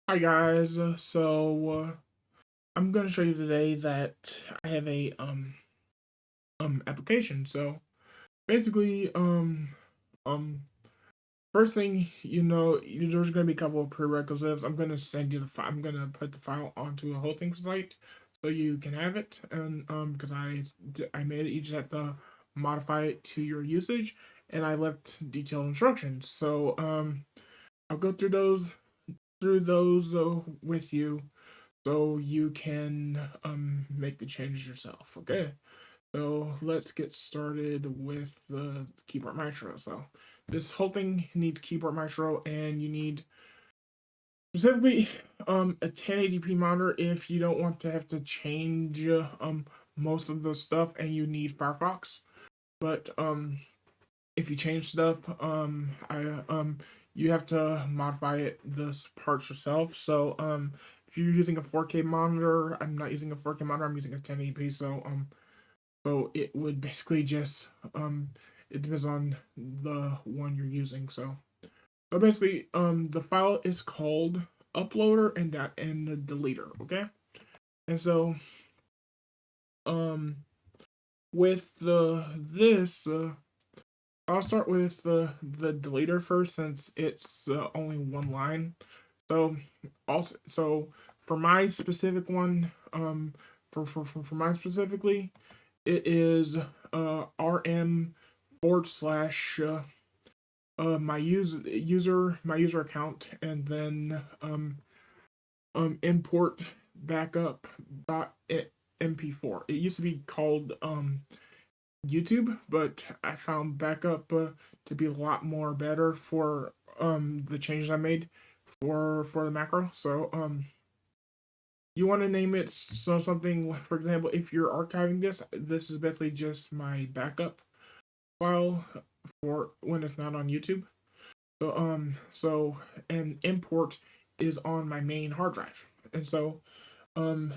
Hi guys, I'm gonna show you today that I have a application. So basically um first thing there's gonna be a couple of prerequisites. I'm gonna send you the file. I'm gonna put the file onto a hosting site so you can have it, and because I made it, you just have to modify it to your usage, and I left detailed instructions. So I'll go through those with you so you can make the changes yourself. Okay, so let's get started with the keyboard maestro. So this whole thing needs keyboard maestro, and you need specifically a 1080p monitor if you don't want to have to change most of the stuff, and you need Firefox. But if you change stuff, I you have to modify the parts yourself. So if you're using a 4K monitor, I'm not using a 4K monitor. I'm using a 1080p. So it would basically just it depends on the one you're using. So basically, the file is called uploader and the deleter. Okay, and so um with the this. I'll start with the deleter first since it's only one line. So so for my specific one, for mine specifically, it is rm forward slash my user account, and then import backup dot mp4. It used to be called YouTube, but I found backup to be a lot more better for the changes I made for the macro. So you want to name it something, for example, if you're archiving this is basically just my backup file for when it's not on YouTube. So and import is on my main hard drive. And so I'll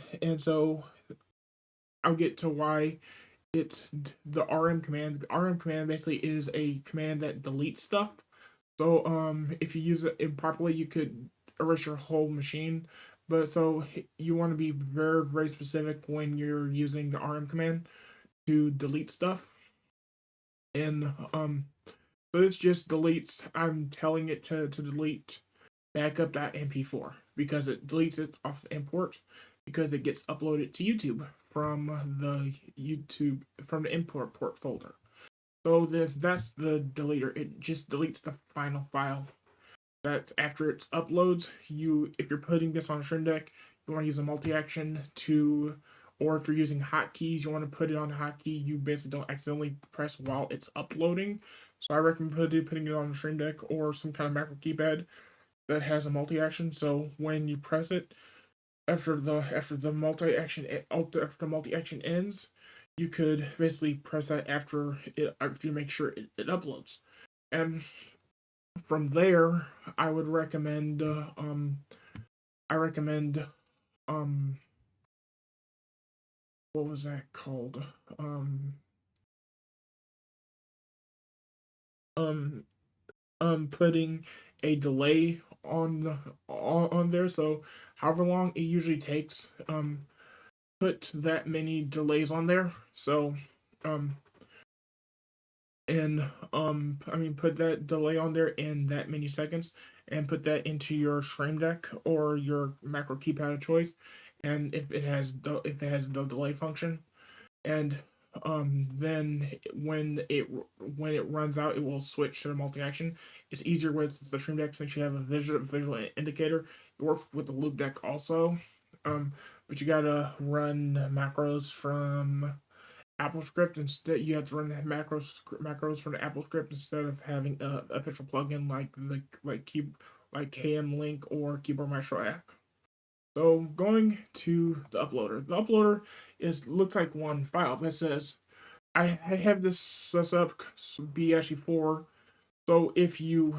get to why it's the RM command. The RM command basically is a command that deletes stuff. So if you use it improperly, you could erase your whole machine. But so you want to be very, very specific when you're using the RM command to delete stuff. And so this just deletes. I'm telling it to delete backup.mp4 because it deletes it off the import because it gets uploaded to YouTube from the import port folder. So that's the deleter. It just deletes the final file. That's after it uploads. If you're putting this on a Stream Deck, you want to use a multi-action to, or if you're using hotkeys, you want to put it on a hotkey. You basically don't accidentally press while it's uploading. So I recommend putting it on a Stream Deck or some kind of macro keypad that has a multi-action. So when you press it, after the multi-action ends, you could basically press that after you make sure it uploads. And from there, I would recommend I recommend um what was that called? Um um Putting a delay on there. So however long it usually takes, put that many delays on there. So um and put that delay on there in that many seconds, and put that into your Stream Deck or your macro keypad of choice. And if it has the delay function, and then when it runs out, it will switch to the multi-action. It's easier with the Stream Deck since you have a visual indicator. It works with the Loop Deck also, but you gotta run macros from AppleScript. Instead, you have to run macros from the AppleScript instead of having a official plugin like KM Link or Keyboard Maestro app. So going to the uploader. The uploader looks like one file, but it says I have this set up be actually four. So if you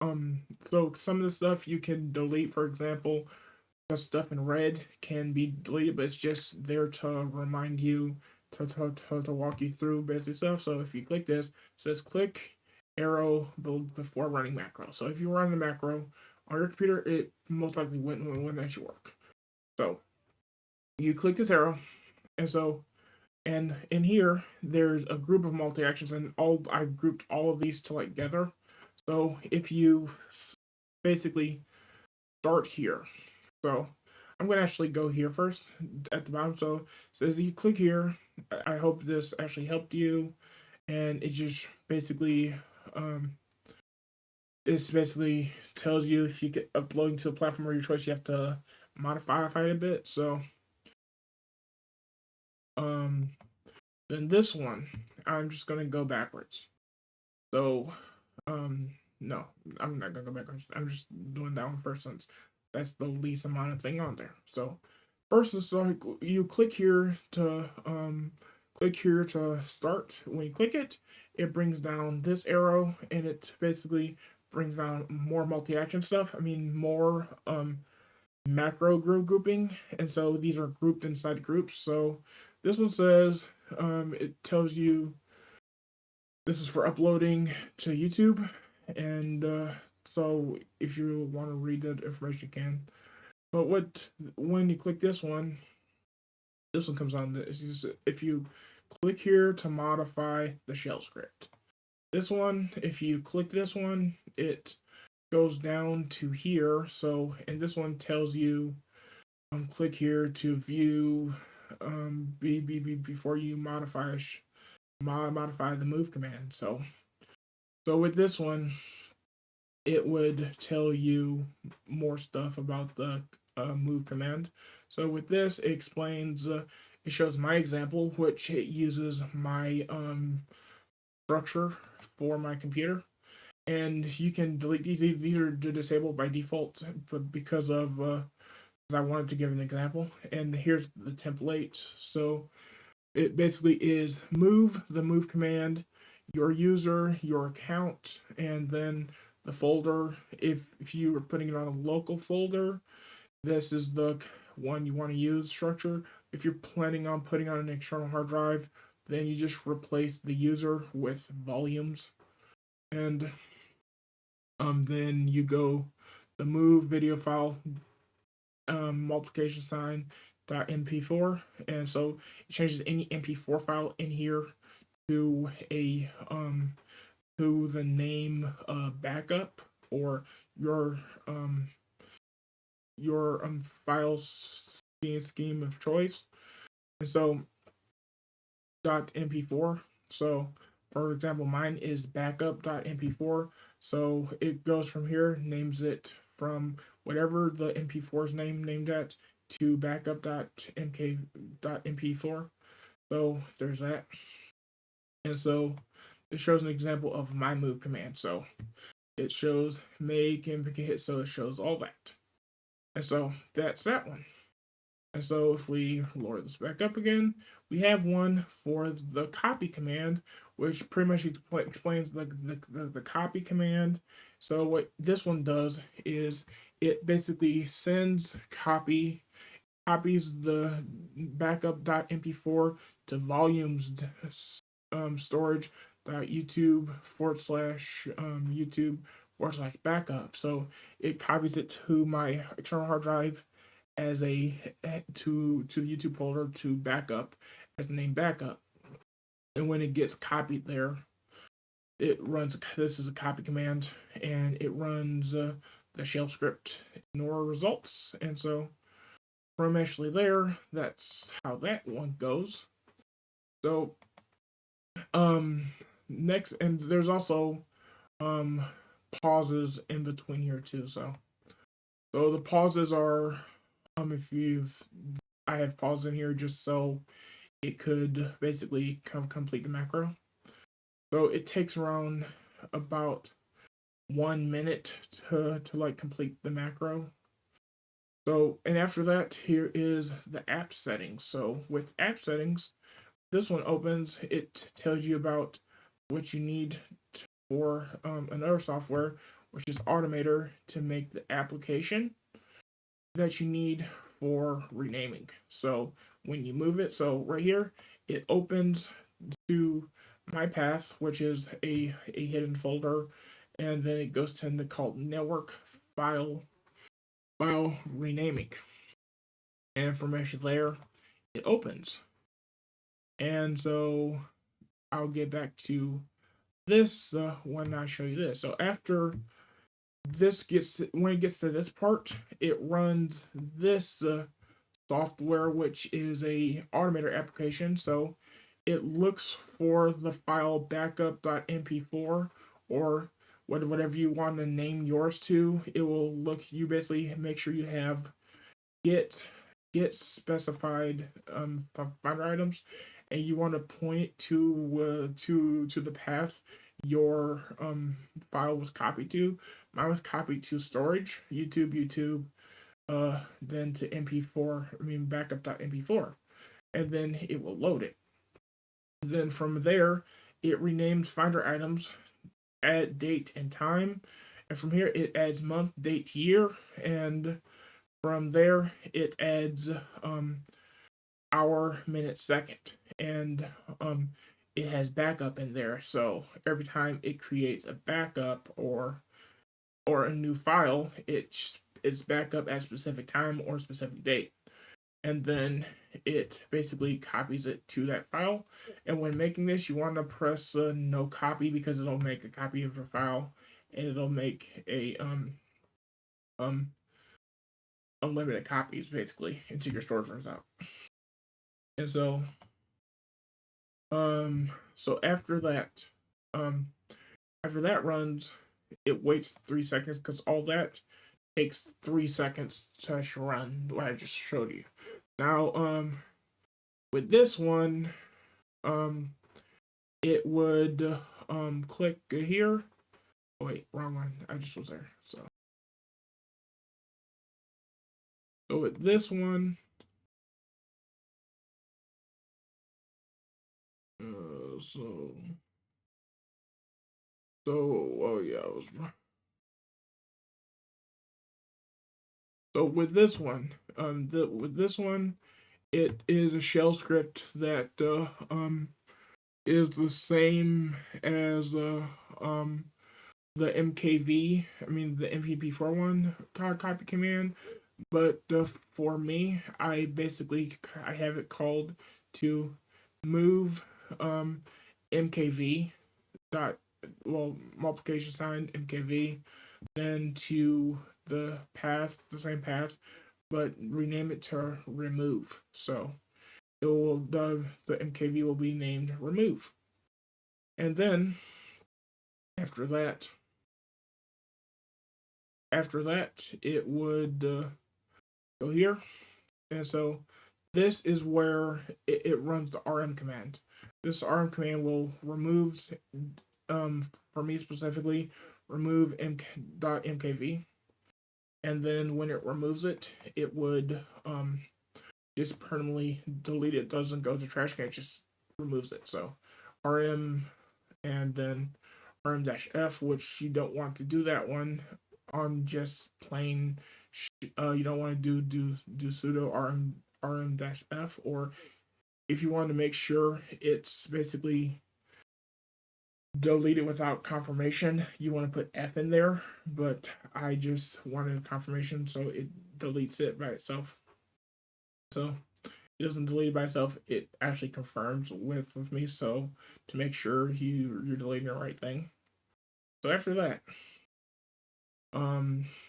so some of the stuff you can delete, for example, the stuff in red can be deleted, but it's just there to remind you to walk you through basic stuff. So if you click this, it says click arrow build before running macro. So if you run the macro, on your computer, it most likely wouldn't actually work. So you click this arrow, and in here there's a group of multi actions, and I've grouped all of these together. So if you basically start here, so I'm going to actually go here first at the bottom. So it says that you click here. I hope this actually helped you, and it just basically it basically tells you if you get uploading to a platform of your choice, you have to modify it a bit. So um then this one, I'm just gonna go backwards. So no, I'm not gonna go backwards. I'm just doing that one first since that's the least amount of thing on there. So first, so you click here to start. When you click it, it brings down this arrow, and it basically brings down more multi-action stuff. I mean more macro grouping, and so these are grouped inside groups. So this one says it tells you this is for uploading to YouTube, and so if you want to read that information, you can. But when you click this one comes on. This is if you click here to modify the shell script. This one, if you click this one, it goes down to here. So, and this one tells you click here to view before you modify the move command. So with this one, it would tell you more stuff about the move command. So with this, it explains. It shows my example, which it uses my structure for my computer, and you can delete these. These are disabled by default, but because of I wanted to give an example, and here's the template. So it basically is the move command, your user, your account, and then the folder. If you are putting it on a local folder, this is the one you want to use structure. If you're planning on putting on an external hard drive, then you just replace the user with volumes, and then you go the move video file multiplication sign .mp4, and so it changes any mp4 file in here to a to the name backup, or your file scheme of choice. And so .mp4. So for example, mine is backup.mp4. So it goes from here, names it from whatever the mp4 is named at to backup.mp4. So there's that. And so it shows an example of my move command. So it shows make and hit, so it shows all that. And so that's that one. And so if we load this back up again, we have one for the copy command, which pretty much explains the copy command. So what this one does is it basically copies the backup.mp4 to volumes storage YouTube /YouTube /backup. So it copies it to my external hard drive as a to the YouTube folder to backup as the name backup. And when it gets copied there, it runs. This is a copy command, and it runs the shell script ignore results. And so from actually there, that's how that one goes. So next, and there's also pauses in between here too. So the pauses are if I have pauses in here just so it could basically complete the macro. So it takes around about 1 minute to complete the macro. So, and after that, here is the app settings. So with app settings, this one opens, it tells you about what you need for another software, which is Automator, to make the application that you need for renaming. So when you move it, so right here, it opens to my path, which is a hidden folder, and then it goes to the called network file renaming, and from there it opens. And so I'll get back to this when I show you this. So after when it gets to this part, it runs this software, which is a automator application. So it looks for the file backup.mp4 or whatever you want to name yours to. It will look. You basically make sure you have get specified finder items, and you want to point it to the path your file was copied to. Mine was copied to storage, YouTube, then to MP4. I mean backup.mp4, and then it will load it. And then from there, it renames finder items, add date and time, and from here it adds month, date, year, and from there it adds hour, minute, second, and it has backup in there. So every time it creates a backup or a new file, it's backup at a specific time or specific date, and then it basically copies it to that file. And when making this, you want to press no copy, because it'll make a copy of your file, and it'll make a um unlimited copies basically until your storage runs out. And so so after that runs, it waits 3 seconds, because all that takes 3 seconds to run what I just showed you. Now with this one, it would click here. Oh wait, wrong one. I just was there. So with this one, oh yeah, I was. So with this one, it is a shell script that is the same as the MKV. I mean the MPP4 one copy command. But for me, I have it called to move MKV dot multiplication sign MKV, then to the same path, but rename it to remove. So it will the MKV will be named remove. And then after that it would go here. And so this is where it runs the rm command. This rm command will remove, for me specifically, remove mkv. And then when it removes it, it would just permanently delete it. Doesn't go to trash can, it just removes it. So rm and then rm-f, which you don't want to do that one on just plain. You don't want to do sudo rm-f, or if you want to make sure it's basically deleted without confirmation, you want to put f in there, but I just wanted confirmation, so it deletes it by itself. So it doesn't delete it by itself, it actually confirms with me, so to make sure you're deleting the right thing. So after that,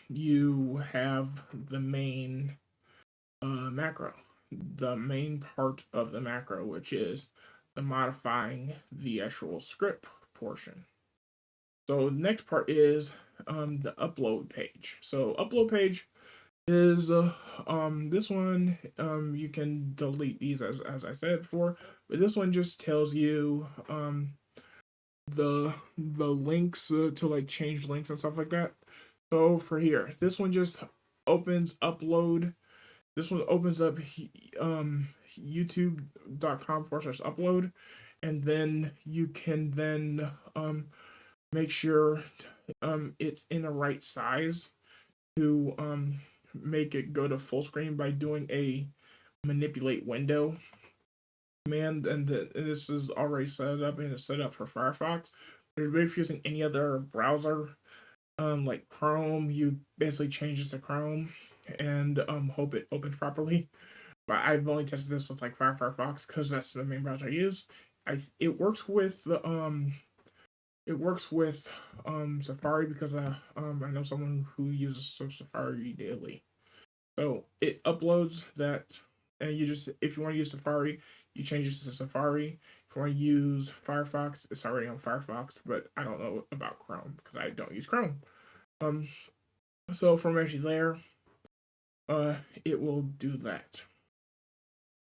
you have the main macro, the main part of the macro, which is the modifying the actual script portion. So the next part is the upload page. So upload page is this one, you can delete these as I said before, but this one just tells you the links to like change links and stuff like that. So for here, this one just opens upload. This one opens up youtube.com/upload, and then you can then make sure it's in the right size to make it go to full screen by doing a manipulate window command, and this is already set up, and it's set up for Firefox. But if you're using any other browser, like Chrome, you basically change this to Chrome and hope it opens properly. But I've only tested this with like Firefox because that's the main browser I use. It works with the Safari because I know someone who uses Safari daily. So it uploads that, and you just, if you want to use Safari, you change it to Safari. If you want to use Firefox, it's already on Firefox, but I don't know about Chrome because I don't use Chrome. Um, so from actually there, it will do that,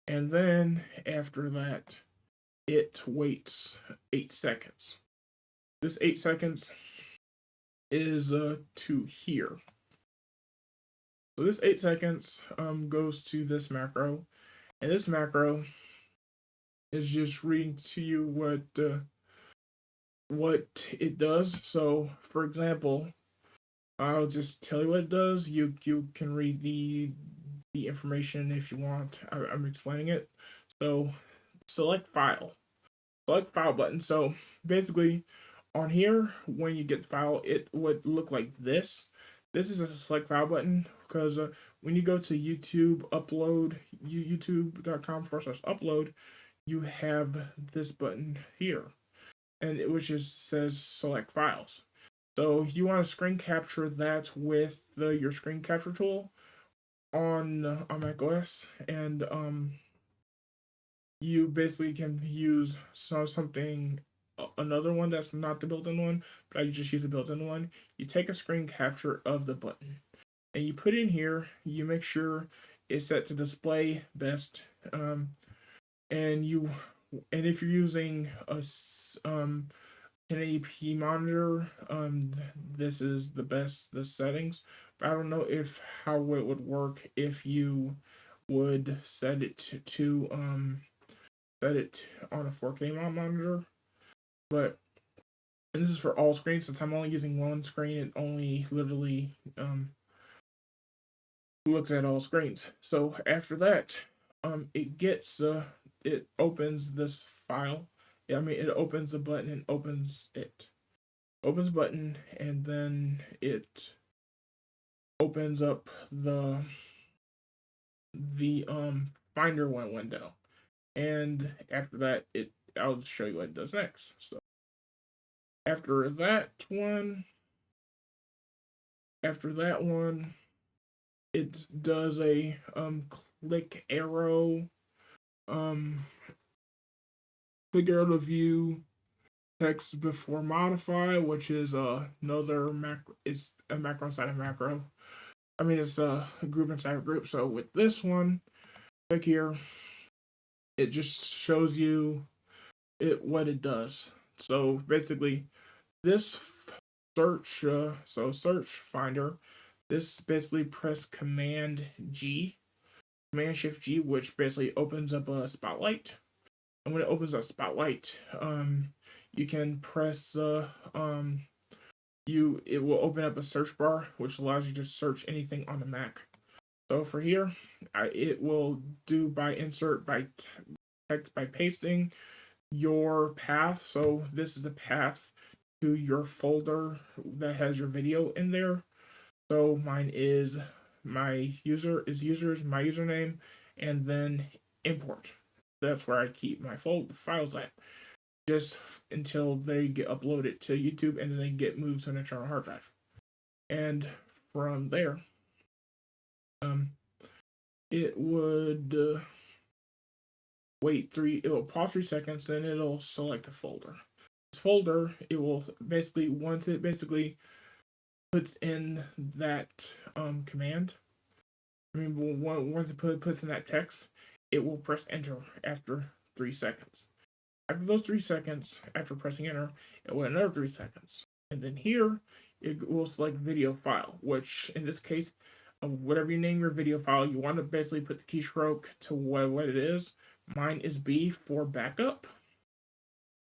and then after that, it waits 8 seconds. This 8 seconds is to here. So this 8 seconds goes to this macro, and this macro is just reading to you what it does. So for example, I'll just tell you what it does. You can read the information if you want. I'm explaining it. So select file. Select file button. So basically on here, when you get the file, it would look like this. This is a select file button because when you go to YouTube upload, youtube.com/upload, you have this button here, and which is says select files. So you want to screen capture that with your screen capture tool on macOS, and you basically can use something another one that's not the built-in one, but I just use the built-in one. You take a screen capture of the button and you put it in here. You make sure it's set to display best, and you and if you're using a 1080p monitor, this is the settings. But I don't know if how it would work if you would set it set it on a 4K monitor. But and this is for all screens. Since I'm only using one screen, it only literally looks at all screens. So after that, it opens this file. I mean, it opens the button and opens it. Opens button, and then it opens up the Finder one window. And after that, I'll show you what it does next. So after that one, it does a click arrow, um click arrow to view text before modify, which is another macro. It's a macro inside a macro. I mean, it's a group inside a group. So with this one, click here. It just shows you what it does. So basically, this search finder. This basically press Command Shift G, which basically opens up a spotlight. And when it opens up spotlight, you can press it will open up a search bar, which allows you to search anything on the Mac. So for here, it will do by insert by text by pasting your path. So this is the path to your folder that has your video in there. So mine is my username, and then import. That's where I keep my files at, just until they get uploaded to YouTube and then they get moved to an external hard drive. And from there, it would it will pause 3 seconds, then it'll select a folder. This folder, it will basically, once it basically puts in that command, I mean, once it puts in that text, it will press enter after 3 seconds. After those 3 seconds, after pressing enter, it will wait another 3 seconds. And then here, it will select video file, which in this case, whatever you name your video file, you want to basically put the keystroke to what it is. Mine is B for backup.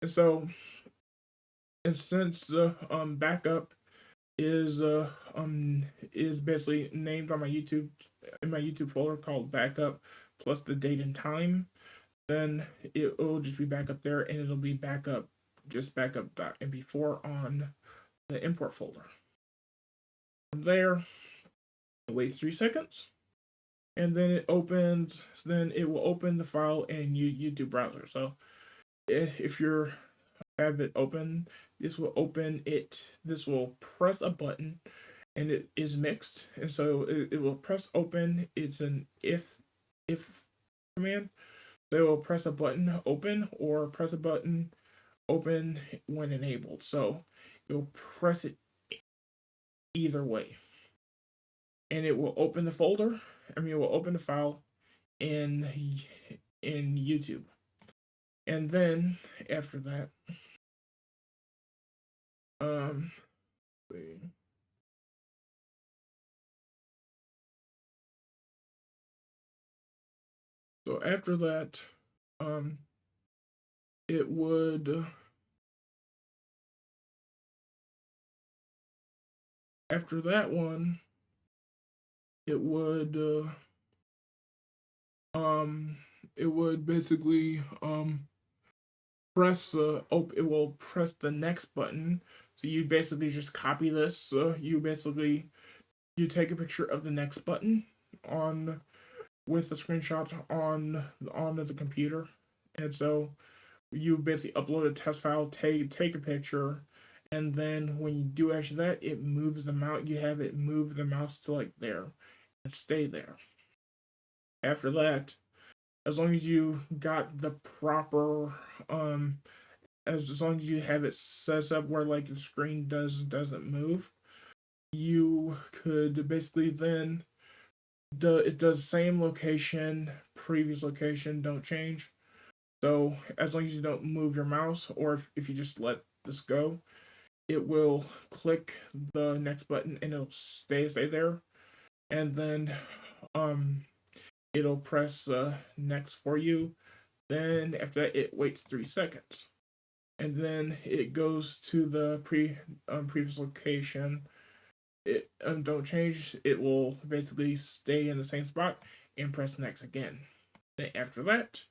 And so, and since backup is basically named on my YouTube in my YouTube folder called backup plus the date and time, then it will just be back up there, and it'll be backup just backup.mp4 on the import folder. From there, it waits 3 seconds, and then it opens. Then it will open the file in YouTube browser. So if you're have it open, this will open it. This will press a button, and it is mixed, and so it will press open. It's an if command. They will press a button open or press a button open when enabled. So you'll press it either way, and it will open the folder. It will open the file in YouTube, and then after that, um, so after that, um, it would after that one, it would um, it would basically press it will press the next button. So you basically just copy this. You take a picture of the next button on with the screenshot on the computer, and so you basically upload a test file, take a picture, and then when you do actually that, it moves the mouse. You have it move the mouse to like there and stay there. After that, as long as you got the proper as long as you have it set up where like the screen doesn't move, you could basically then it does same location, previous location, don't change. So as long as you don't move your mouse, or if you just let this go, it will click the next button and it'll stay there, and then um it'll press next for you. Then after that, it waits 3 seconds, and then it goes to the previous location. It don't change. It will basically stay in the same spot and press next again. Then after that,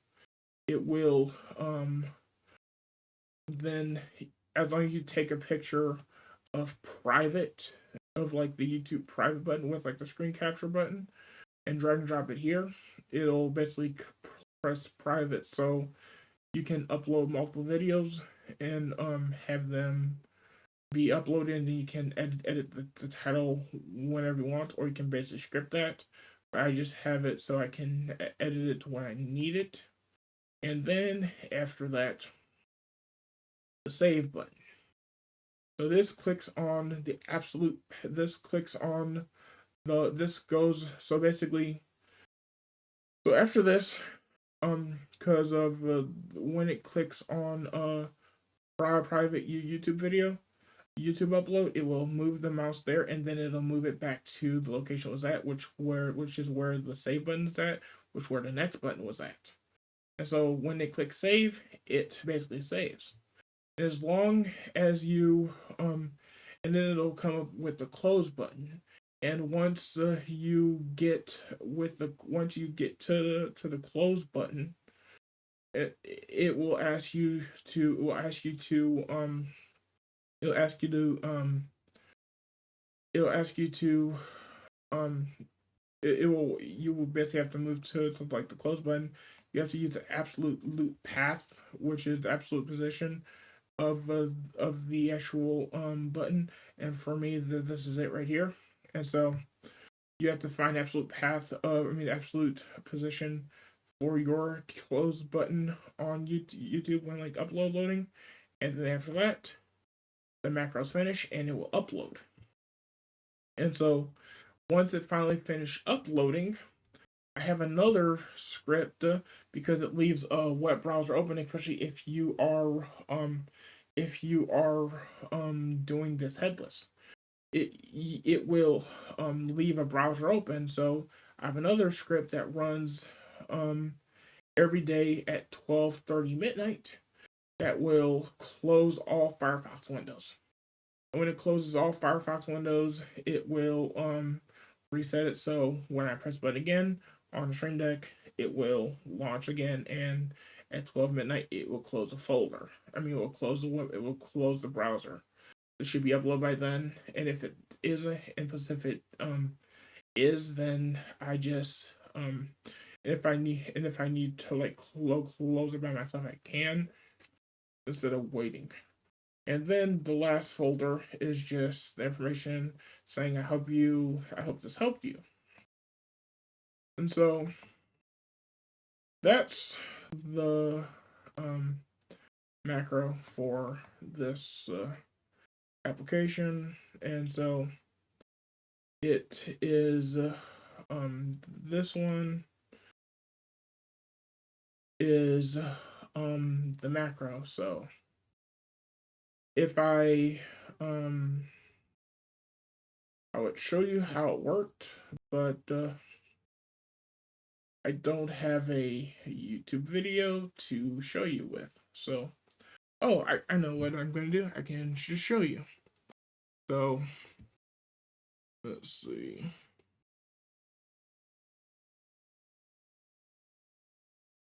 it will then as long as you take a picture of private of like the YouTube private button with like the screen capture button and drag and drop it here, it'll basically press private, so you can upload multiple videos and have them be uploaded, and then you can edit the title whenever you want, or you can basically script that. But I just have it so I can edit it to when I need it. And then after that, the save button. So this clicks on the absolute. This clicks on the. This goes. So basically, so after this, because of when it clicks on private YouTube video, YouTube upload, it will move the mouse there, and then it'll move it back to the location it was at, which is where the save button is at, which where the next button was at. And so when they click save, it basically saves. As long as you and then it'll come up with the close button. And once you get to the close button, it will ask you to it will ask you to it'll ask you to it'll ask you to um it will you will basically have to move to like the close button. You have to use the absolute loop path, which is the absolute position of the actual button. And for me, this is it right here. And so you have to find absolute path of absolute position for your close button on YouTube when like uploading, and then after that, the macros finish and it will upload. And so once it finally finished uploading, I have another script because it leaves a web browser open, especially if you are doing this headless. It will leave a browser open. So I have another script that runs every day at 12:30 midnight that will close all Firefox windows. And when it closes all Firefox windows, it will reset it. So when I press button again on the Stream Deck, it will launch again, and at 12 midnight, it will close a folder. It will close the browser. it should be uploaded by then. And if it isn't, and if it is, then I just if I need to like close it by myself, I can, instead of waiting. And then the last folder is just the information saying I hope this helped you. And so that's the macro for this application. And so it is this one is the macro. So if I would show you how it worked, but I don't have a YouTube video to show you with. So, oh, I know what I'm going to do. I can just show you. So, let's see.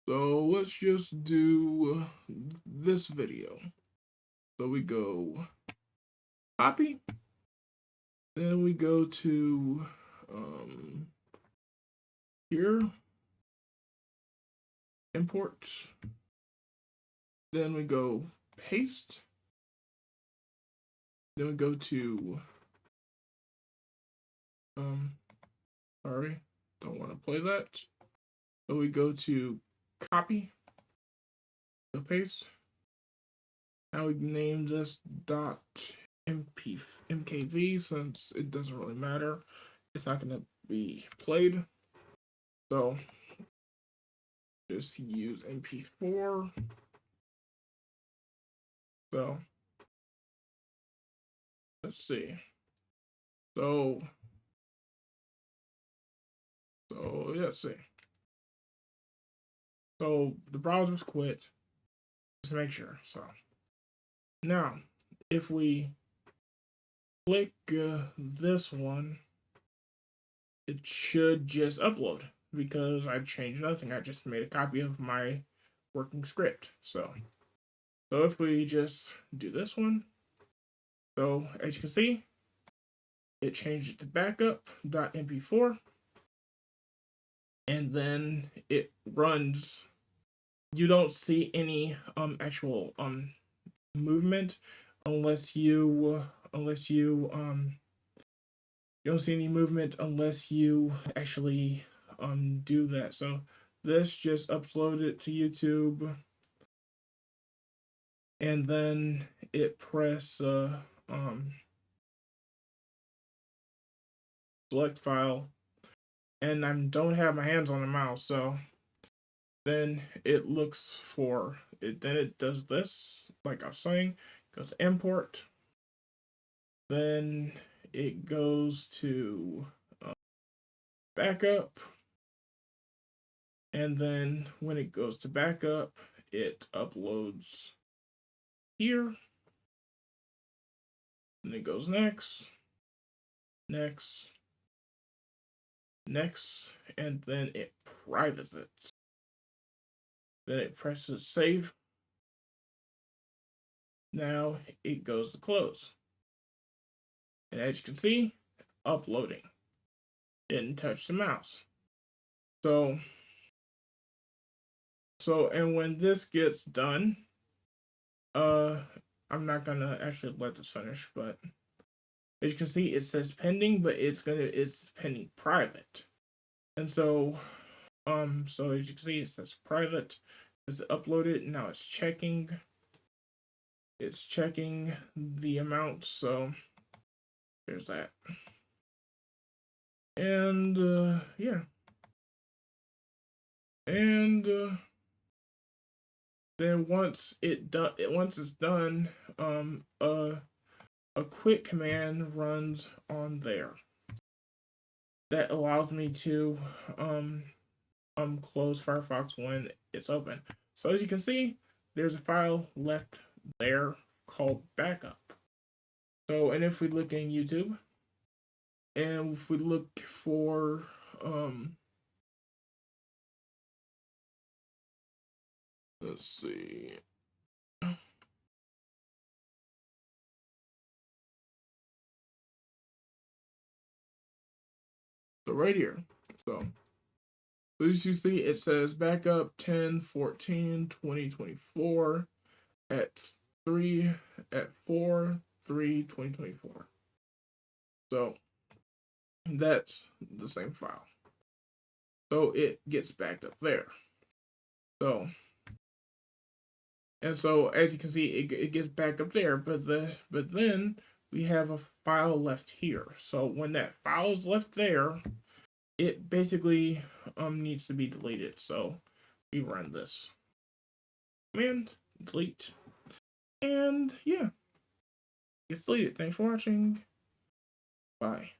So, let's just do this video. So, we go copy. Then we go to here, import. Then we go paste. Then we go to sorry, don't want to play that. So we go to copy, go paste. Now we name this .mkv since it doesn't really matter. It's not going to be played. So just use mp4. So let's see. So let's see. So the browser's quit. Just to make sure. So now if we click this one, it should just upload because I changed nothing. I just made a copy of my working script. So if we just do this one, so as you can see, it changed it to backup.mp4, and then it runs. You don't see any actual movement unless you you don't see any movement unless you actually do that. So this just upload it to YouTube, and then it press select file, and I don't have my hands on the mouse, so then it looks for it. Then it does this, like I was saying, goes to import. Then it goes to backup, and then when it goes to backup, it uploads here. And it goes next, next, next, and then it privates it. Then it presses save. Now it goes to close. And as you can see, uploading. Didn't touch the mouse. So and when this gets done, I'm not gonna actually let this finish, but as you can see, it says pending, but it's pending private. And so as you can see, it says private. It's uploaded. Now it's checking the amount. So there's that. And yeah. And then once it's done, a quick command runs on there that allows me to close Firefox when it's open. So as you can see, there's a file left there called backup. So, and if we look in YouTube, and if we look for let's see. So right here. So as you see, it says backup 10/14/2024 at 3 at 4/3/2024. So that's the same file. So it gets backed up there. So so as you can see, it gets back up there, but then we have a file left here. So when that file is left there, it basically needs to be deleted. So we run this command, delete, and yeah, it's deleted. Thanks for watching. Bye.